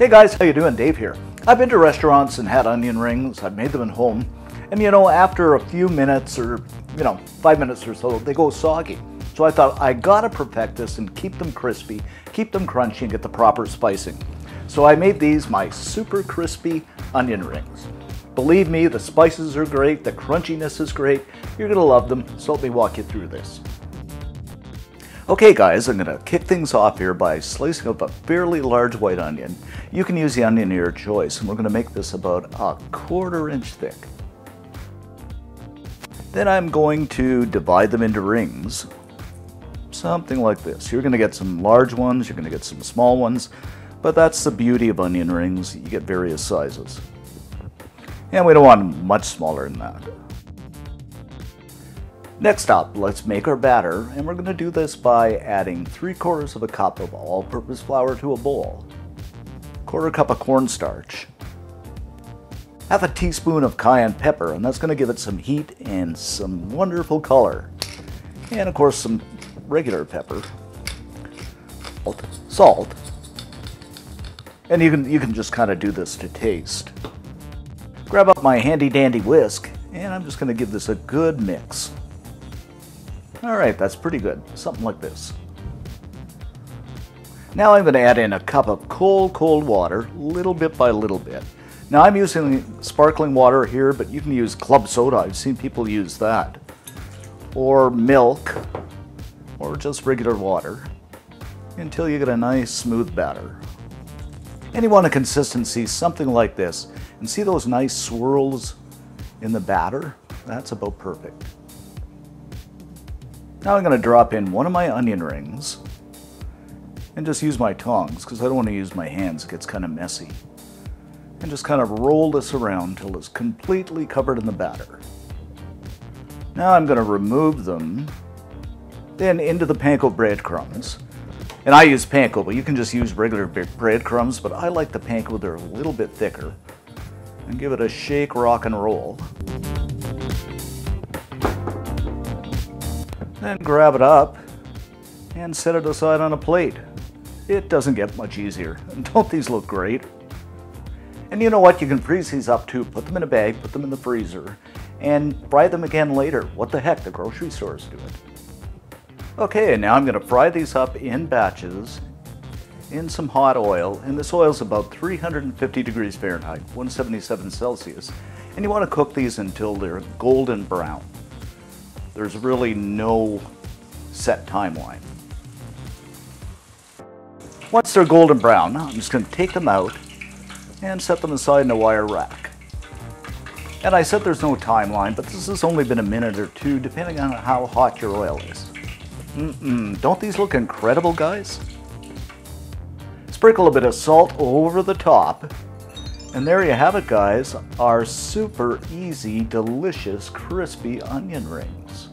Hey guys, how you doing? Dave here. I've been to restaurants and had onion rings. I've made them at home. And after a few minutes or, 5 minutes or so, they go soggy. So I thought I gotta perfect this and keep them crispy, keep them crunchy, and get the proper spicing. So I made these my super crispy onion rings. Believe me, the spices are great, the crunchiness is great. You're gonna love them, so let me walk you through this. Okay guys, I'm going to kick things off here by slicing up a fairly large white onion. You can use the onion of your choice, and we're going to make this about a 1/4 inch thick. Then I'm going to divide them into rings, something like this. You're going to get some large ones, you're going to get some small ones, but that's the beauty of onion rings, you get various sizes. And we don't want them much smaller than that. Next up, let's make our batter, and we're going to do this by adding 3/4 cup of all-purpose flour to a bowl, 1/4 cup of cornstarch, 1/2 teaspoon of cayenne pepper, and that's going to give it some heat and some wonderful color, and of course some regular pepper, salt, and you can just kind of do this to taste. Grab up my handy-dandy whisk, and I'm just going to give this a good mix. Alright, that's pretty good. Something like this. Now I'm going to add in a cup of cold water, little bit by little bit. Now I'm using sparkling water here, but you can use club soda. I've seen people use that. Or milk, or just regular water, until you get a nice smooth batter. And you want a consistency something like this. And see those nice swirls in the batter? That's about perfect. Now I'm going to drop in one of my onion rings and just use my tongs because I don't want to use my hands, it gets kind of messy. And just kind of roll this around until it's completely covered in the batter. Now I'm going to remove them then into the Panko breadcrumbs. And I use Panko, but you can just use regular breadcrumbs, but I like the Panko, they're a little bit thicker. And give it a shake, rock, and roll. Then grab it up and set it aside on a plate. It doesn't get much easier. Don't these look great? And you know what? You can freeze these up too. Put them in a bag, put them in the freezer, and fry them again later. What the heck? The grocery stores do it. Okay, and now I'm going to fry these up in batches in some hot oil. And this oil is about 350 degrees Fahrenheit, 177 Celsius. And you want to cook these until they're golden brown. There's really no set timeline. Once they're golden brown, I'm just going to take them out and set them aside in a wire rack. And I said there's no timeline, but this has only been a minute or two, depending on how hot your oil is. Don't these look incredible, guys? Sprinkle a bit of salt over the top. And there you have it, guys, our super easy, delicious, crispy onion rings.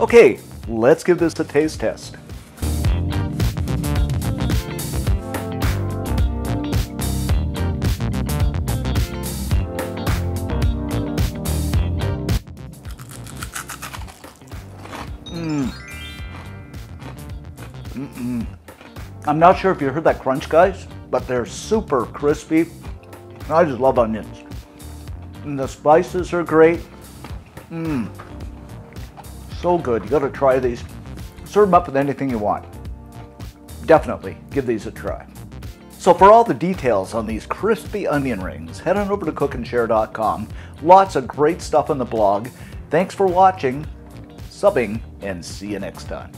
Okay, let's give this a taste test. I'm not sure if you heard that crunch, guys, but they're super crispy. I just love onions. And the spices are great. So good. You gotta try these. Serve them up with anything you want. Definitely give these a try. So for all the details on these crispy onion rings, head on over to cookandshare.com. Lots of great stuff on the blog. Thanks for watching, subbing, and see you next time.